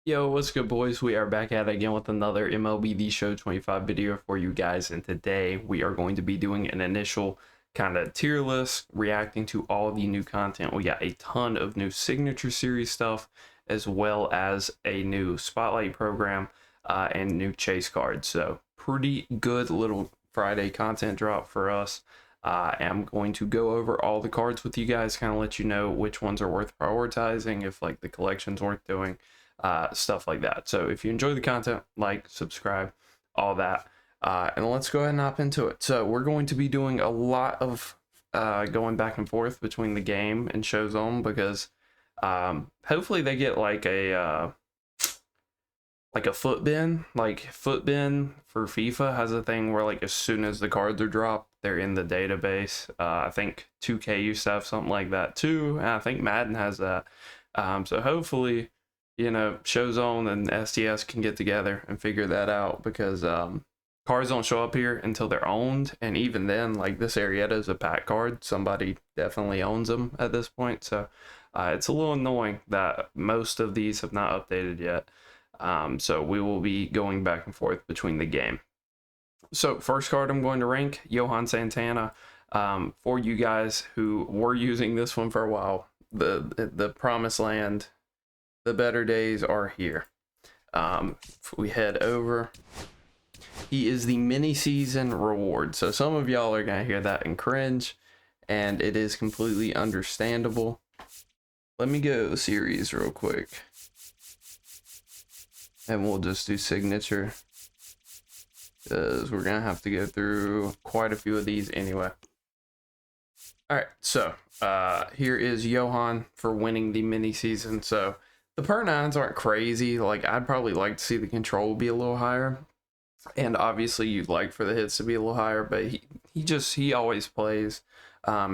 Yo, what's good, boys? We are back at it again with another MLB The Show 25 video for you guys, and today we are going to be doing an initial kind of tier list, reacting to all the new content. We got a ton of new Signature Series stuff, as well as a new Spotlight program and new chase cards. So pretty good little Friday content drop for us. I'm going to go over all the cards with you guys, kind of let you know which ones are worth prioritizing, if like the collection's worth doing. Stuff like that. So if you enjoy the content, like, subscribe, all that, and let's go ahead and hop into it. So we're going to be doing a lot of going back and forth between the game and Showzone, because hopefully they get like a foot bin. Like foot bin for FIFA has a thing where like as soon as the cards are dropped, they're in the database. I think 2K used to have something like that too, and I think Madden has that. So hopefully, you know, Showzone and STS can get together and figure that out, because cards don't show up here until they're owned, and even then, like this Arrieta is a pack card. Somebody definitely owns them at this point, so it's a little annoying that most of these have not updated yet. So we will be going back and forth between the game. So first card I'm going to rank, Johan Santana. For you guys who were using this one for a while, the promised land, the better days are here. If we head over, he is the mini season reward. So some of y'all are gonna hear that and cringe, and it is completely understandable. Let me go series real quick, and we'll just do signature, because we're gonna have to go through quite a few of these anyway. All right, so here is Johan for winning the mini season. So the per 9s aren't crazy. Like, I'd probably like to see the control be a little higher, and obviously you'd like for the hits to be a little higher, but he always plays.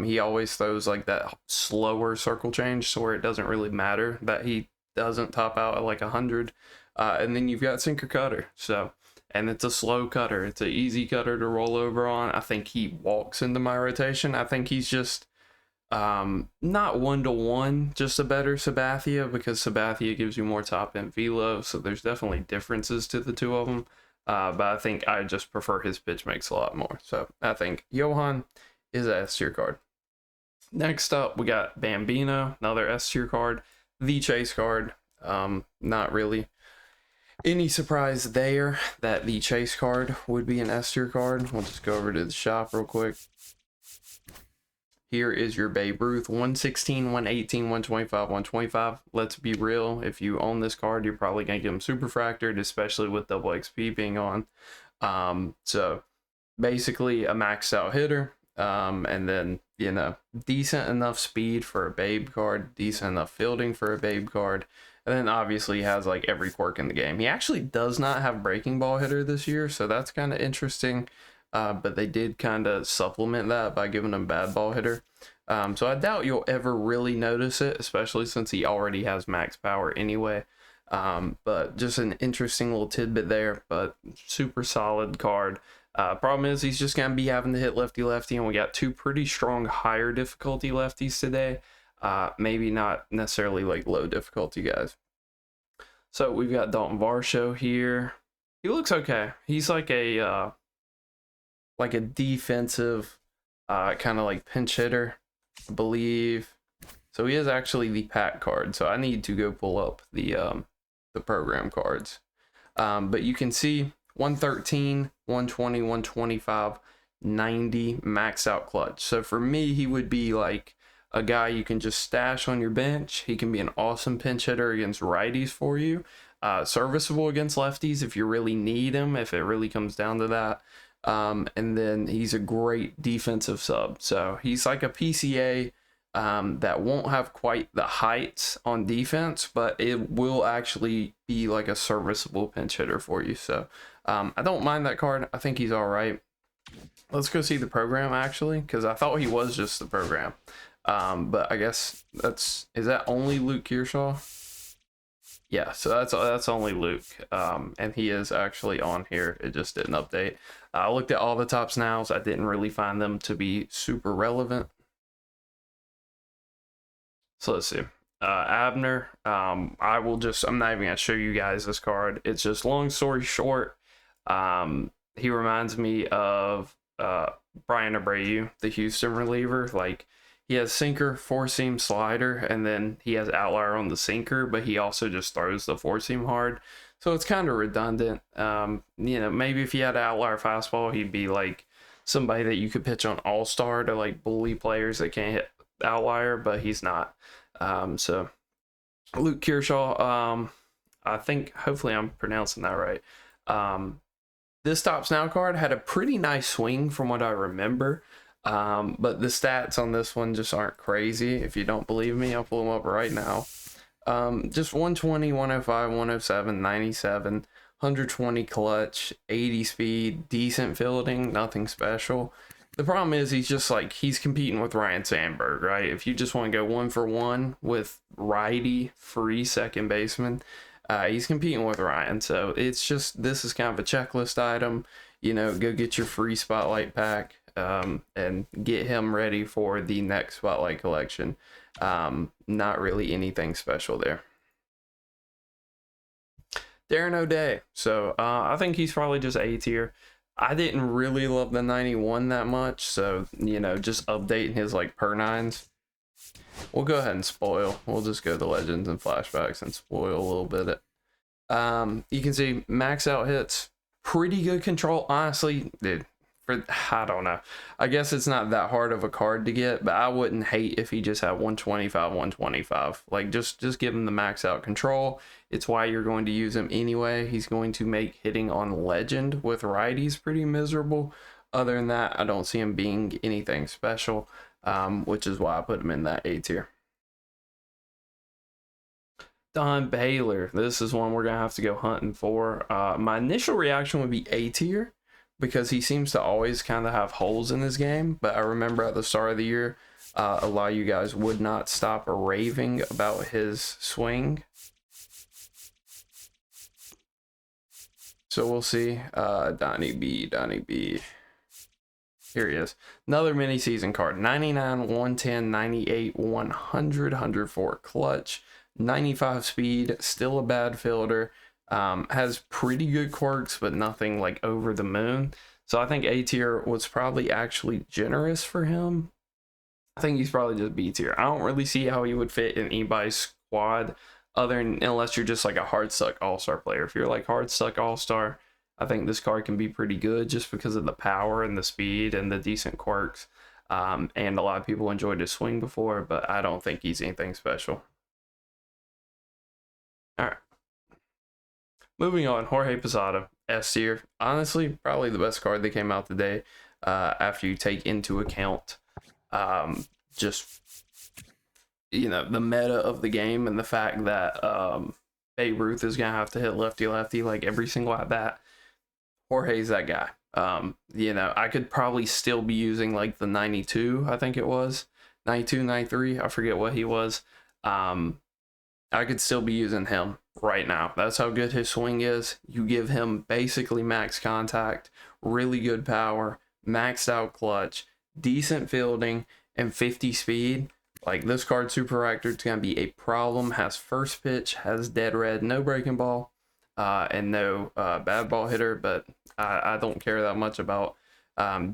He always throws like that slower circle change, so where it doesn't really matter that he doesn't top out at like 100. And then you've got sinker cutter, so, and it's a slow cutter. It's an easy cutter to roll over on. I think he walks into my rotation. I think he's just not 1-to-1, just a better Sabathia, because Sabathia gives you more top end velo, so there's definitely differences to the two of them, but I think I just prefer his pitch makes a lot more. So I think Johan is a S tier card. Next up, we got Bambino, another S tier card. The chase card, not really any surprise there that the chase card would be an S tier card. We'll just go over to the shop real quick. Here is your Babe Ruth, 116, 118, 125, 125. Let's be real, if you own this card, you're probably going to get them super fractured, especially with double XP being on. So basically a maxed out hitter, and then, you know, decent enough speed for a Babe card, decent enough fielding for a Babe card, and then obviously has like every quirk in the game. He actually does not have breaking ball hitter this year, so that's kind of interesting. But they did kind of supplement that by giving him bad ball hitter. So I doubt you'll ever really notice it, especially since he already has max power anyway. But just an interesting little tidbit there, but super solid card. Problem is he's just going to be having to hit lefty-lefty, and we got two pretty strong higher difficulty lefties today. Maybe not necessarily like low difficulty guys. So we've got Dalton Varsho here. He looks okay. He's like a defensive kind of like pinch hitter, I believe. So he is actually the pack card, so I need to go pull up the program cards. But you can see 113, 120, 125, 90 max out clutch. So for me, he would be like a guy you can just stash on your bench. He can be an awesome pinch hitter against righties for you, serviceable against lefties if you really need him, if it really comes down to that. And then he's a great defensive sub. So he's like a PCA that won't have quite the heights on defense, but it will actually be like a serviceable pinch hitter for you. So I don't mind that card. I think he's all right. Let's go see the program, actually, because I thought he was just the program. But I guess is that only Luke Kearshaw? Yeah, so that's only Luke, and he is actually on here. It just didn't update. I looked at all the tops nows. I didn't really find them to be super relevant. So let's see. Abner. I'm not even gonna show you guys this card. It's just, long story short, he reminds me of Brian Abreu, the Houston reliever. Like, he has sinker, four seam, slider, and then he has outlier on the sinker, but he also just throws the four seam hard. So it's kind of redundant. Maybe if he had an outlier fastball, he'd be like somebody that you could pitch on All-Star to like bully players that can't hit outlier, but he's not. So Luke Kershaw, I think, hopefully I'm pronouncing that right. This Stops Now card had a pretty nice swing from what I remember. But the stats on this one just aren't crazy. If you don't believe me, I'll pull them up right now. Just 120, 105, 107, 97, 120 clutch, 80 speed, decent fielding, nothing special. The problem is he's competing with Ryan Sandberg, right? If you just want to go 1-for-1 with righty free second baseman, he's competing with Ryan. So it's just, this is kind of a checklist item. Go get your free spotlight pack, and get him ready for the next spotlight collection. Not really anything special there. Darren O'Day. So I think he's probably just A tier. I didn't really love the 91 that much, so just updating his like per nines. We'll go ahead and spoil. We'll just go to legends and flashbacks and spoil a little bit. You can see max out hits, pretty good control. Honestly, dude, I don't know. I guess it's not that hard of a card to get, but I wouldn't hate if he just had 125, 125. Like, just give him the max out control. It's why you're going to use him anyway. He's going to make hitting on legend with righties pretty miserable. Other than that, I don't see him being anything special, which is why I put him in that A tier. Don Baylor. This is one we're going to have to go hunting for. My initial reaction would be A tier, because he seems to always kind of have holes in his game. But I remember at the start of the year, a lot of you guys would not stop raving about his swing. So we'll see. Donnie B. Here he is. Another mini season card. 99, 110, 98, 100, 104 clutch, 95 speed, still a bad fielder. Has pretty good quirks, but nothing like over the moon. So I think A tier was probably actually generous for him. I think he's probably just B tier. I don't really see how he would fit in anybody's squad, unless you're just like a hard stuck all-star player. If you're like hard stuck all-star, I think this card can be pretty good just because of the power and the speed and the decent quirks. And a lot of people enjoyed his swing before, but I don't think he's anything special. All right. Moving on, Jorge Posada, S tier. Honestly, probably the best card that came out today, after you take into account just the meta of the game and the fact that Ruth is gonna have to hit lefty like every single at bat. Jorge's that guy. I could probably still be using like the 92, I think it was 92, 93, I forget what he was. I could still be using him right now. That's how good his swing is. You give him basically max contact, really good power, maxed out clutch, decent fielding, and 50 speed. Like, this card, Super Actor, it's going to be a problem. Has first pitch, has dead red, no breaking ball, and no bad ball hitter, but I don't care that much about.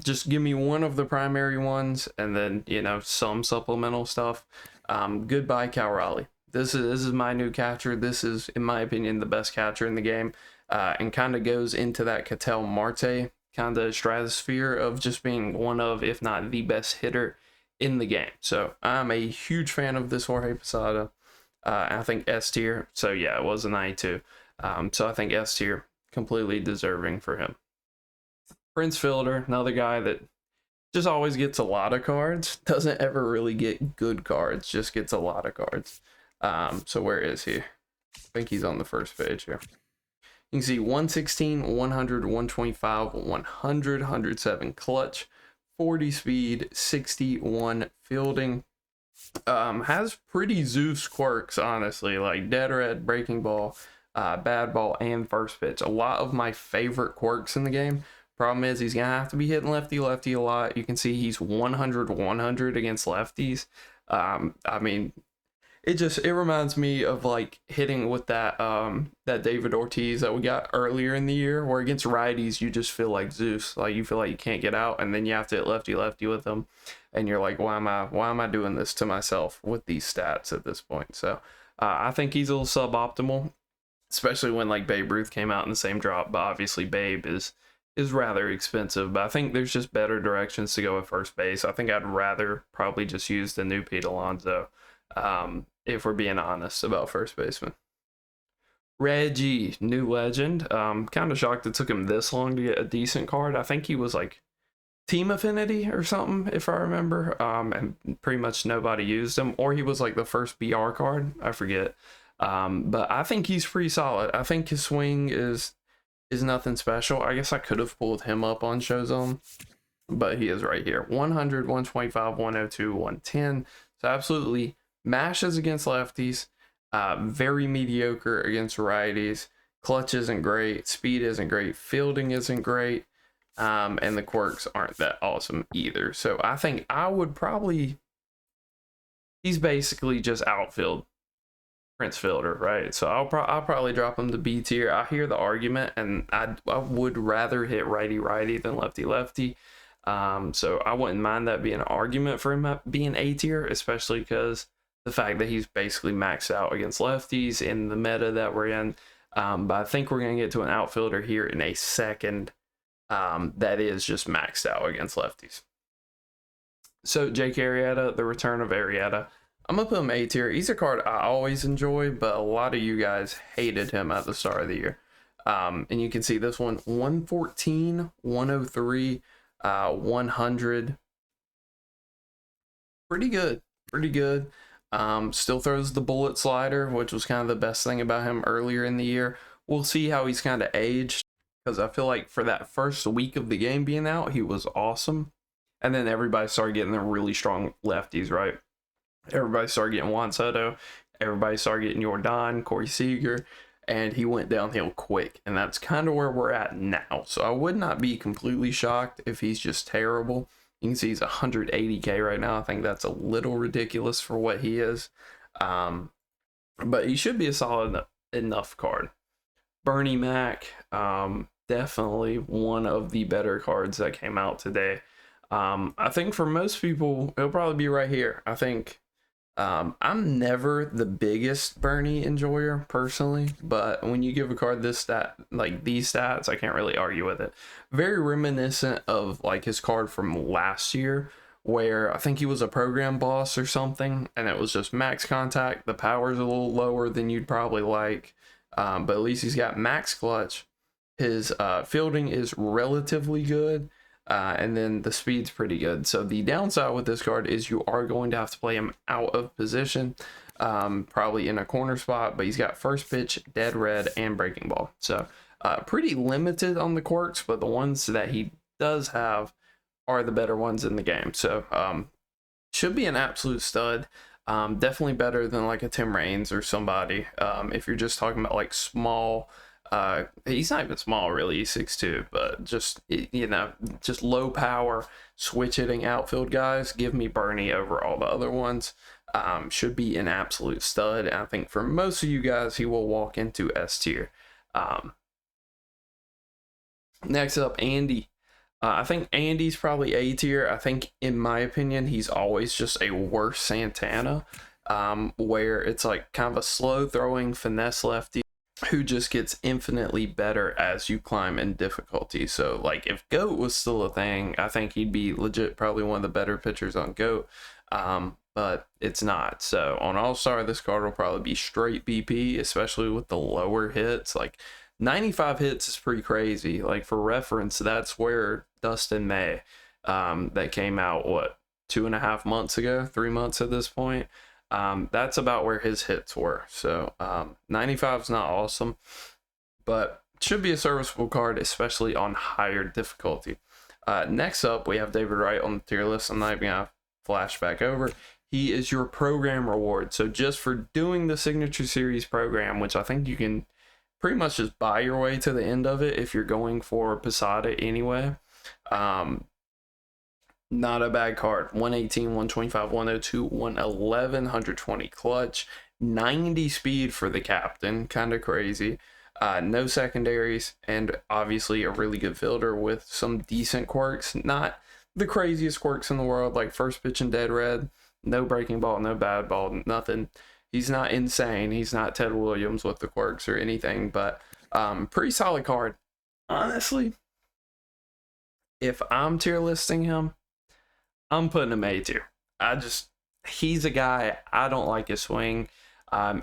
Just give me one of the primary ones, and then, some supplemental stuff. Goodbye, Cal Raleigh. This is my new catcher. This is, in my opinion, the best catcher in the game, and kind of goes into that Ketel Marte kind of stratosphere of just being one of, if not the best hitter in the game. So I'm a huge fan of this Jorge Posada. I think S tier. So yeah, it was a 92. So I think S tier, completely deserving for him. Prince Fielder, another guy that just always gets a lot of cards. Doesn't ever really get good cards. Just gets a lot of cards. So where is he? I think he's on the first page here. You can see 116, 100, 125, 100, 107 clutch, 40 speed, 61 fielding. Has pretty Zeus quirks, honestly, like dead red, breaking ball, bad ball, and first pitch. A lot of my favorite quirks in the game. Problem is, he's gonna have to be hitting lefty a lot. You can see he's 100 against lefties. I mean, it reminds me of like hitting with that David Ortiz that we got earlier in the year, where against righties you just feel like Zeus, like you feel like you can't get out, and then you have to hit lefty lefty with them, and you're like, why am I doing this to myself with these stats at this point? So I think he's a little suboptimal, especially when like Babe Ruth came out in the same drop, but obviously Babe is rather expensive. But I think there's just better directions to go at first base. I think I'd rather probably just use the new Pete Alonso, if we're being honest about first baseman. Reggie, new legend. Kind of shocked it took him this long to get a decent card. I think he was like Team Affinity or something, if I remember. And pretty much nobody used him, or he was like the first BR card. I forget. But I think he's pretty solid. I think his swing is nothing special. I guess I could have pulled him up on Showzone, but he is right here. 100, 125, 102, 110. So absolutely mashes against lefties. Very mediocre against righties. Clutch isn't great. Speed isn't great. Fielding isn't great. And the quirks aren't that awesome either. So I think I would probably... He's basically just outfield Prince Fielder, right? So I'll probably drop him to B tier. I hear the argument, and I would rather hit righty than lefty. So I wouldn't mind that being an argument for him being A tier, especially because the fact that he's basically maxed out against lefties in the meta that we're in. But I think we're going to get to an outfielder here in a second that is just maxed out against lefties. So Jake Arrieta, the return of Arrieta. I'm going to put him A tier. He's a card I always enjoy, but a lot of you guys hated him at the start of the year. And you can see this one, 114, 103, 100. Pretty good. Still throws the bullet slider, which was kind of the best thing about him earlier in the year. We'll see how he's kind of aged, because I feel like for that first week of the game being out, he was awesome. And then everybody started getting the really strong lefties, right? Everybody started getting Juan Soto. Everybody started getting Jordan, Corey Seager, and he went downhill quick. And that's kind of where we're at now. So I would not be completely shocked if he's just terrible. You can see he's 180K right now. I think that's a little ridiculous for what he is. But he should be a solid enough card. Bernie Mac, definitely one of the better cards that came out today. I think for most people, it'll probably be right here. I think I'm never the biggest Bernie enjoyer personally, but when you give a card this stat, like these stats, I can't really argue with it. Very reminiscent of like his card from last year, where I think he was a program boss or something, and it was just max contact. The power's a little lower than you'd probably like, but at least he's got max clutch. His fielding is relatively good. And then the speed's pretty good. So the downside with this card is you are going to have to play him out of position, probably in a corner spot, but he's got first pitch, dead red, and breaking ball. So pretty limited on the quirks, but the ones that he does have are the better ones in the game. So should be an absolute stud. Definitely better than like a Tim Raines or somebody. If you're just talking about like small, he's not even small really, he's 6'2", but just, you know, just low power switch hitting outfield guys, give me Bernie over all the other ones. Should be an absolute stud. And I think for most of you guys, he will walk into S tier. Next up, Andy. I think Andy's probably A tier. I think, in my opinion, he's always just a worse Santana, where it's like kind of a slow throwing finesse lefty who just gets infinitely better as you climb in difficulty. So like if GOAT was still a thing, I think he'd be legit probably one of the better pitchers on GOAT, but it's not. So on All-Star, this card will probably be straight BP, especially with the lower hits. Like 95 hits is pretty crazy. Like for reference, that's where Dustin May, that came out, what, 2.5 months ago, 3 months at this point. That's about where his hits were. So 95 is not awesome, but should be a serviceable card, especially on higher difficulty. Next up, we have David Wright on the tier list. I'm not even going to flash back over. He is your program reward. So just for doing the Signature Series program, which I think you can pretty much just buy your way to the end of it if you're going for Posada anyway. Not a bad card. 118, 125, 102, 111, 120 clutch, 90 speed for the captain. Kind of crazy. No secondaries, and obviously a really good fielder with some decent quirks. Not the craziest quirks in the world, like first pitch and dead red. No breaking ball, no bad ball, nothing. He's not insane. He's not Ted Williams with the quirks or anything, but pretty solid card. Honestly, if I'm tier listing him, I'm putting him A tier. He's a guy, I don't like his swing.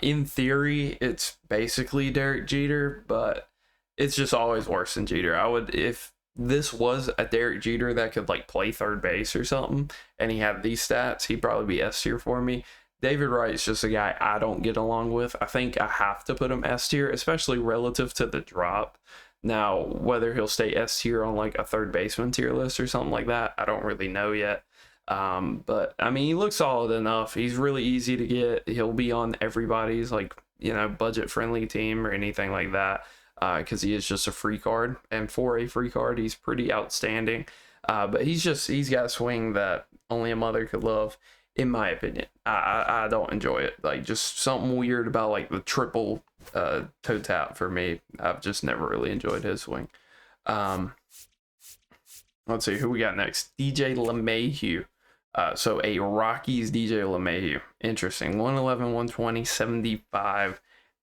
In theory, it's basically Derek Jeter, but it's just always worse than Jeter. If this was a Derek Jeter that could like play third base or something, and he had these stats, he'd probably be S tier for me. David Wright's just a guy I don't get along with. I think I have to put him S tier, especially relative to the drop. Now, whether he'll stay S tier on like a third baseman tier list or something like that, I don't really know yet. But I mean, he looks solid enough. He's really easy to get. He'll be on everybody's like, budget friendly team or anything like that. Because he is just a free card, and for a free card, he's pretty outstanding. But he's got a swing that only a mother could love, in my opinion. I don't enjoy it. Like, just something weird about like the triple toe tap for me. I've just never really enjoyed his swing. Let's see who we got next. DJ LeMahieu. So a Rockies DJ LeMahieu. Interesting. 111, 120, 75,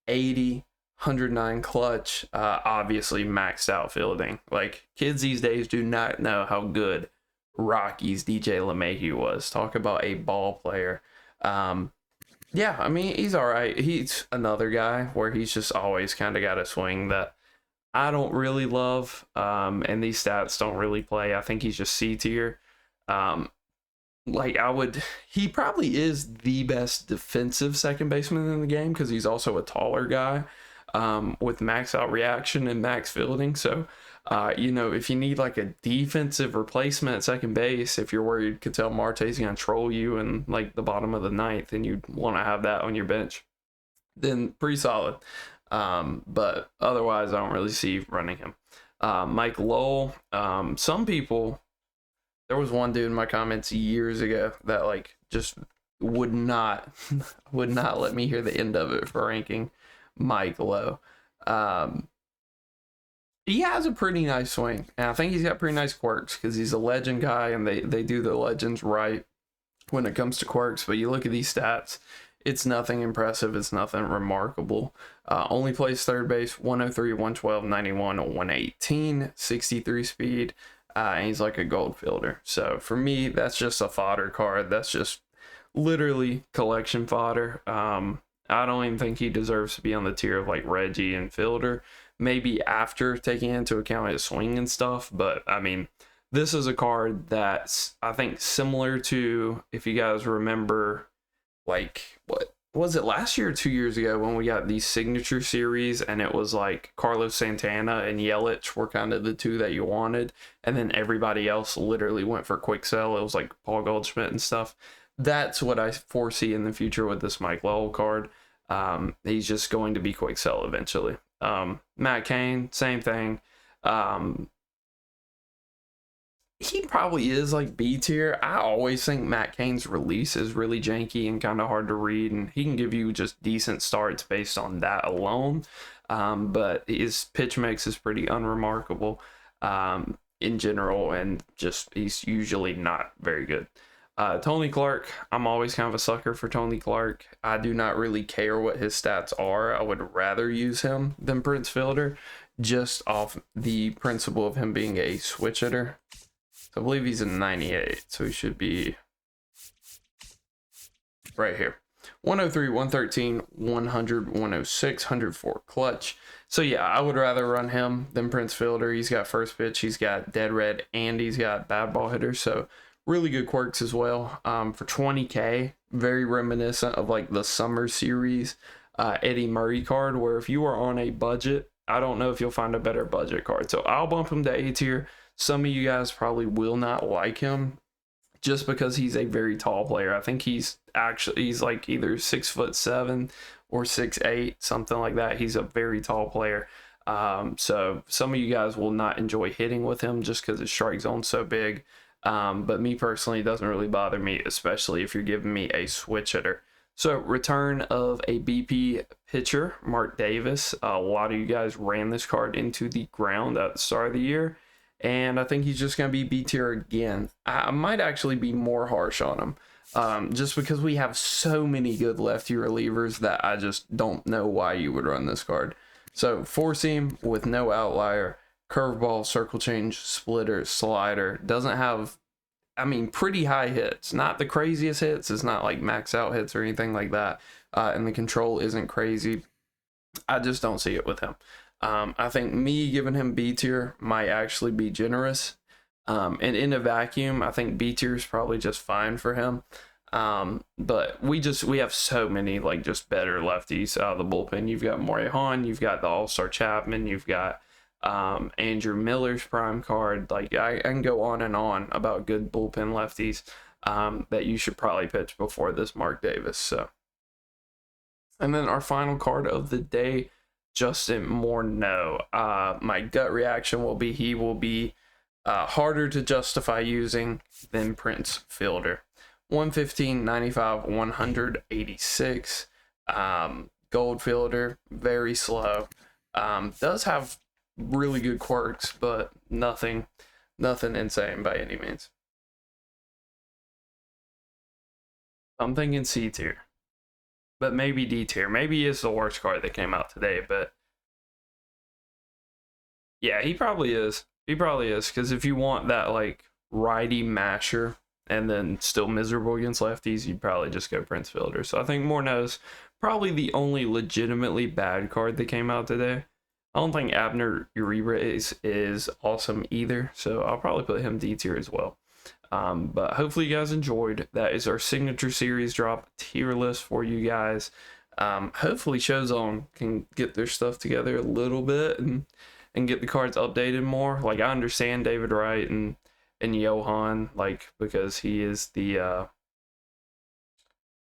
80, 109 clutch. Obviously maxed out fielding. Like, kids these days do not know how good Rockies DJ LeMahieu was. Talk about a ball player. Yeah, I mean, he's all right. He's another guy where he's just always kind of got a swing that I don't really love. And these stats don't really play. I think he's just C tier. He probably is the best defensive second baseman in the game because he's also a taller guy with max out reaction and max fielding. So, if you need like a defensive replacement at second base, if you're worried Ketel Marte's going to troll you in like the bottom of the ninth and you'd want to have that on your bench, then pretty solid. But otherwise, I don't really see running him. Mike Lowell, some people... There was one dude in my comments years ago that like just would not let me hear the end of it for ranking Mike Lowe. He has a pretty nice swing, and I think he's got pretty nice quirks because he's a legend guy, and they do the legends right when it comes to quirks. But you look at these stats, it's nothing impressive. It's nothing remarkable. Only plays third base, 103, 112, 91, 118, 63 speed. And he's like a gold fielder. So for me, that's just a fodder card. That's just literally collection fodder. I don't even think he deserves to be on the tier of like Reggie and fielder. Maybe after taking into account his swing and stuff. But I mean, this is a card that's, I think, similar to, if you guys remember, like, what was it, last year or 2 years ago when we got the signature series, and it was like Carlos Santana and Yelich were kind of the two that you wanted, and then everybody else literally went for quick sell. It was like Paul Goldschmidt and stuff. That's what I foresee in the future with this Mike Lowell card. He's just going to be quick sell eventually. Matt Cain, same thing. He probably is like B tier. I always think Matt Cain's release is really janky and kind of hard to read, and he can give you just decent starts based on that alone. But his pitch mix is pretty unremarkable in general, and just he's usually not very good. Tony Clark, I'm always kind of a sucker for Tony Clark. I do not really care what his stats are. I would rather use him than Prince Fielder, just off the principle of him being a switch hitter. I believe he's a 98, so he should be right here. 103, 113, 100, 106, 104 clutch. So yeah, I would rather run him than Prince Fielder. He's got first pitch, he's got dead red, and he's got bad ball hitter. So really good quirks as well. For 20K, very reminiscent of like the summer series Eddie Murray card, where if you are on a budget, I don't know if you'll find a better budget card. So I'll bump him to A tier. Some of you guys probably will not like him just because he's a very tall player. I think he's like either 6'7" or 6'8", something like that. He's a very tall player. So some of you guys will not enjoy hitting with him just because his strike zone's so big. But me personally, it doesn't really bother me, especially if you're giving me a switch hitter. So, return of a BP pitcher, Mark Davis. A lot of you guys ran this card into the ground at the start of the year, and I think he's just going to be B tier again. I might actually be more harsh on him, just because we have so many good lefty relievers that I just don't know why you would run this card. So, four seam with no outlier, curveball, circle change, splitter, slider. Doesn't have, I mean, pretty high hits. Not the craziest hits. It's not like max out hits or anything like that. And the control isn't crazy. I just don't see it with him. I think me giving him B tier might actually be generous. And in a vacuum, I think B tier is probably just fine for him. But we have so many like just better lefties out of the bullpen. You've got Morejon, you've got the All-Star Chapman, you've got Andrew Miller's prime card. Like I can go on and on about good bullpen lefties that you should probably pitch before this Mark Davis. So, and then our final card of the day, Justin Morneau. My gut reaction will be he will be harder to justify using than Prince Fielder. 115, 95, 186. Gold Fielder, very slow. Does have really good quirks, but nothing insane by any means. I'm thinking C tier, but maybe D tier. Maybe it's the worst card that came out today, but yeah, he probably is. He probably is, because if you want that like righty masher and then still miserable against lefties, you'd probably just go Prince Fielder. So I think Morneau's probably the only legitimately bad card that came out today. I don't think Abner Uribe is awesome either, so I'll probably put him D tier as well. But hopefully you guys enjoyed. That is our signature series drop tier list for you guys. Hopefully Showzone can get their stuff together a little bit and get the cards updated more. Like, I understand David Wright and Johan, like, because he is the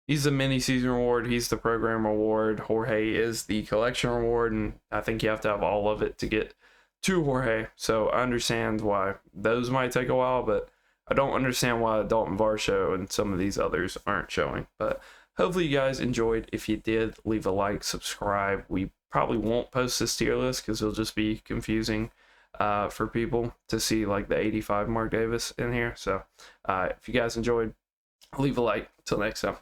he's the mini season reward, he's the program reward. Jorge is the collection reward, and I think you have to have all of it to get to Jorge. So I understand why those might take a while, but I don't understand why Dalton Varsho and some of these others aren't showing. But hopefully you guys enjoyed. If you did, leave a like, subscribe. We probably won't post this tier list because it'll just be confusing for people to see like the 85 Mark Davis in here. So if you guys enjoyed, leave a like. Till next time.